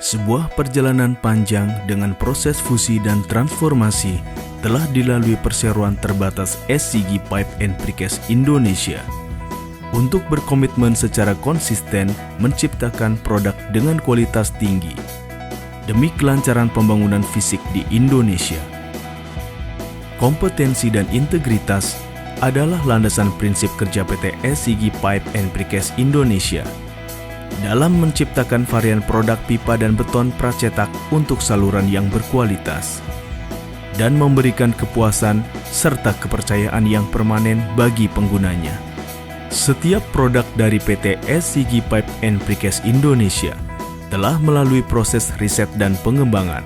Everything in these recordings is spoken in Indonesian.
Sebuah perjalanan panjang dengan proses fusi dan transformasi telah dilalui perseroan terbatas SCG Pipe and Precast Indonesia untuk berkomitmen secara konsisten menciptakan produk dengan kualitas tinggi demi kelancaran pembangunan fisik di Indonesia. Kompetensi dan integritas adalah landasan prinsip kerja PT SCG Pipe and Precast Indonesia dalam menciptakan varian produk pipa dan beton pracetak untuk saluran yang berkualitas dan memberikan kepuasan serta kepercayaan yang permanen bagi penggunanya. Setiap produk dari PT SCG Pipe and Precast Indonesia telah melalui proses riset dan pengembangan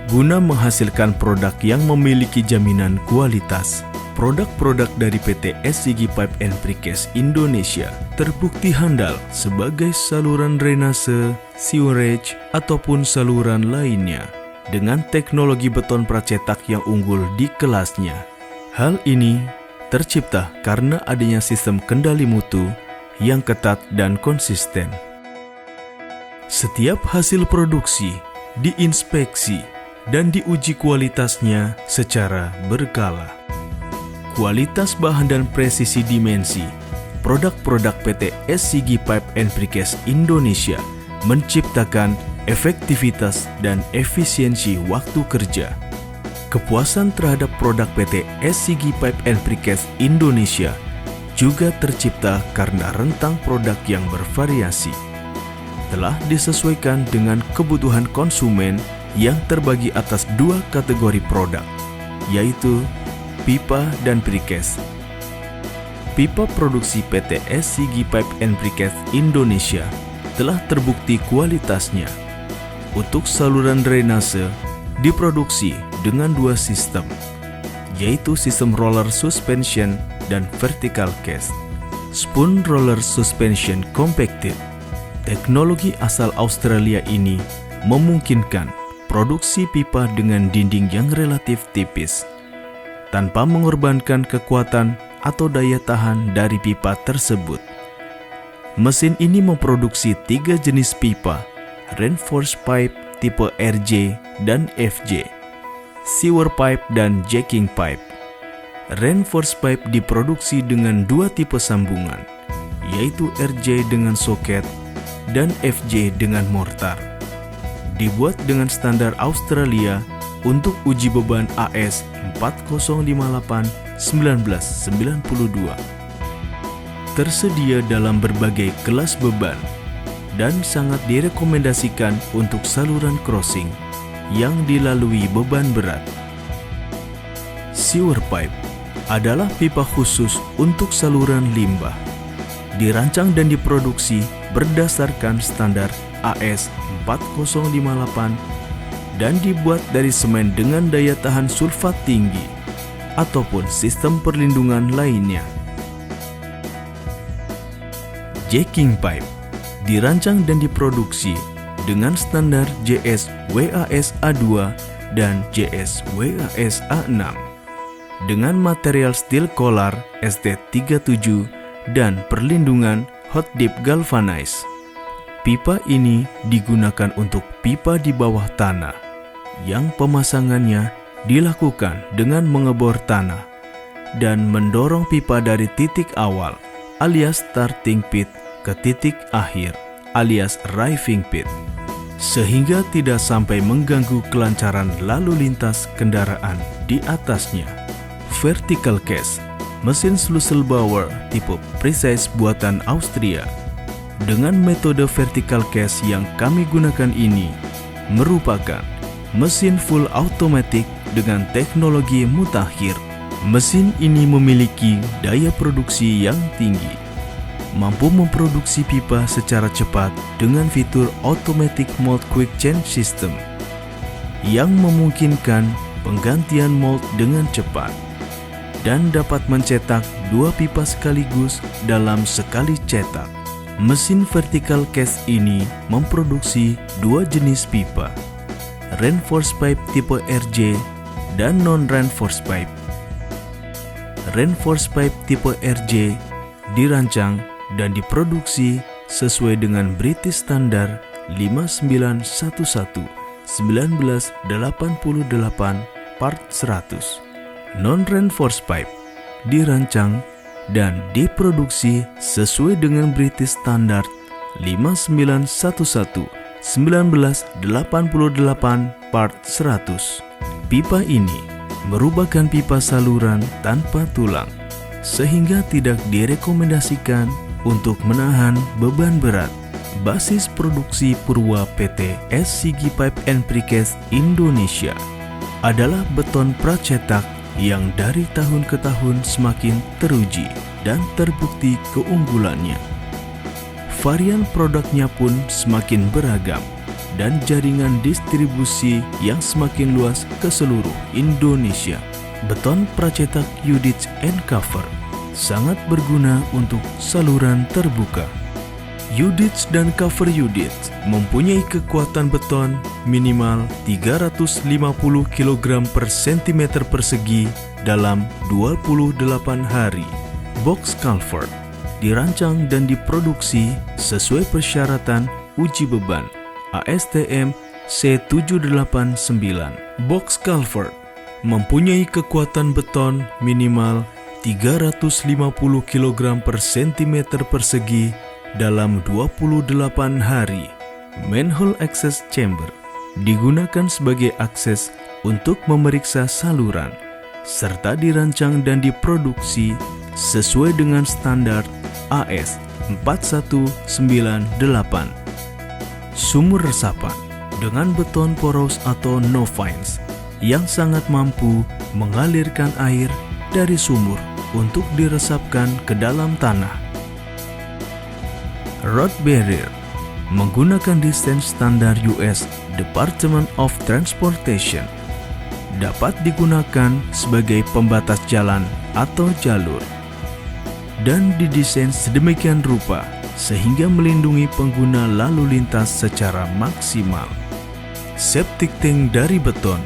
guna menghasilkan produk yang memiliki jaminan kualitas. Produk-produk dari PT SCG Pipe and Precast Indonesia terbukti handal sebagai saluran drainase, sewerage, ataupun saluran lainnya dengan teknologi beton pracetak yang unggul di kelasnya. Hal ini tercipta karena adanya sistem kendali mutu yang ketat dan konsisten. Setiap hasil produksi diinspeksi dan diuji kualitasnya secara berkala. Kualitas bahan dan presisi dimensi produk-produk PT SCG Pipe and Precast Indonesia menciptakan efektivitas dan efisiensi waktu kerja. Kepuasan terhadap produk PT SCG Pipe and Precast Indonesia juga tercipta karena rentang produk yang bervariasi. Telah disesuaikan dengan kebutuhan konsumen yang terbagi atas dua kategori produk, yaitu pipa dan precast. Pipa produksi PT SCG Pipe and Precast Indonesia telah terbukti kualitasnya. Untuk saluran drainase diproduksi dengan dua sistem, yaitu sistem roller suspension dan vertical cast. Spoon roller suspension compacted. Teknologi asal Australia ini memungkinkan produksi pipa dengan dinding yang relatif tipis tanpa mengorbankan kekuatan atau daya tahan dari pipa tersebut. Mesin ini memproduksi 3 jenis pipa, reinforced pipe tipe RJ dan FJ, sewer pipe dan jacking pipe. Reinforced pipe diproduksi dengan 2 tipe sambungan, yaitu RJ dengan soket dan FJ dengan mortar. Dibuat dengan standar Australia untuk uji beban AS 4058-1992. Tersedia dalam berbagai kelas beban dan sangat direkomendasikan untuk saluran crossing yang dilalui beban berat. Sewer pipe adalah pipa khusus untuk saluran limbah. Dirancang dan diproduksi berdasarkan standar AS 4058 dan dibuat dari semen dengan daya tahan sulfat tinggi ataupun sistem perlindungan lainnya. Jacking pipe dirancang dan diproduksi dengan standar JS WAS A2 dan JS WAS A6 dengan material steel collar ST37 dan perlindungan hot dip galvanized. Pipa ini digunakan untuk pipa di bawah tanah yang pemasangannya dilakukan dengan mengebor tanah dan mendorong pipa dari titik awal alias starting pit ke titik akhir alias arriving pit sehingga tidak sampai mengganggu kelancaran lalu lintas kendaraan di atasnya. Vertical cast, mesin Schlüsselbauer tipe precise buatan Austria. Dengan metode vertical cast yang kami gunakan ini merupakan mesin full automatic dengan teknologi mutakhir. Mesin ini memiliki daya produksi yang tinggi, mampu memproduksi pipa secara cepat dengan fitur automatic mold quick change system yang memungkinkan penggantian mold dengan cepat dan dapat mencetak 2 pipa sekaligus dalam sekali cetak. Mesin vertical cast ini memproduksi 2 jenis pipa, reinforced pipe tipe RJ dan non-reinforced pipe. Reinforced pipe tipe RJ dirancang dan diproduksi sesuai dengan British Standard 5911 1988 part 100. Non-reinforced pipe dirancang dan diproduksi sesuai dengan British Standard 5911 1988 part 100. Pipa ini merupakan pipa saluran tanpa tulang, sehingga tidak direkomendasikan untuk menahan beban berat. Basis produksi Purwa PT SCG Pipe and Precast Indonesia adalah beton pracetak yang dari tahun ke tahun semakin teruji dan terbukti keunggulannya. Varian produknya pun semakin beragam dan jaringan distribusi yang semakin luas ke seluruh Indonesia. Beton pracetak Udits and Cover sangat berguna untuk saluran terbuka. Udits dan Cover Udits mempunyai kekuatan beton minimal 350 kg per cm persegi dalam 28 hari. Box culvert dirancang dan diproduksi sesuai persyaratan uji beban ASTM C789. Box culvert mempunyai kekuatan beton minimal 350 kg per cm persegi dalam 28 hari. Manhole access chamber digunakan sebagai akses untuk memeriksa saluran, serta dirancang dan diproduksi sesuai dengan standar AS 4198. Sumur resapan dengan beton poros atau no fines yang sangat mampu mengalirkan air dari sumur untuk diresapkan ke dalam tanah. Road barrier menggunakan desain standar US Department of Transportation, dapat digunakan sebagai pembatas jalan atau jalur dan didesain sedemikian rupa sehingga melindungi pengguna lalu lintas secara maksimal. Septic tank dari beton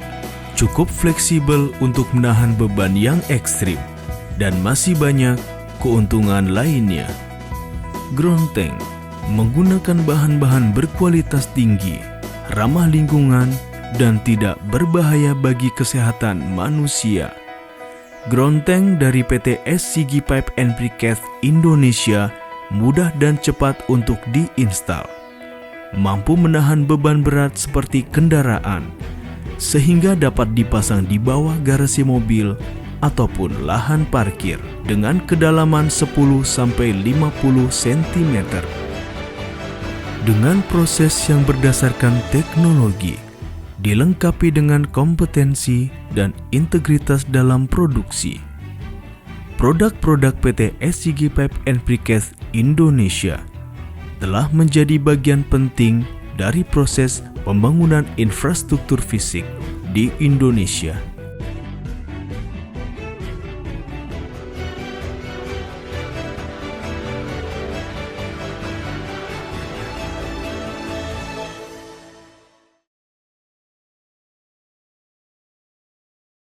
cukup fleksibel untuk menahan beban yang ekstrim dan masih banyak keuntungan lainnya. Ground tank menggunakan bahan-bahan berkualitas tinggi, ramah lingkungan, dan tidak berbahaya bagi kesehatan manusia. Ground tank dari PT SCG Pipe and Precast Indonesia mudah dan cepat untuk diinstal, mampu menahan beban berat seperti kendaraan, sehingga dapat dipasang di bawah garasi mobil ataupun lahan parkir dengan kedalaman 10-50 cm. Dengan proses yang berdasarkan teknologi, dilengkapi dengan kompetensi dan integritas dalam produksi. Produk-produk PT SCG Pipe and Precast Indonesia telah menjadi bagian penting dari proses pembangunan infrastruktur fisik di Indonesia.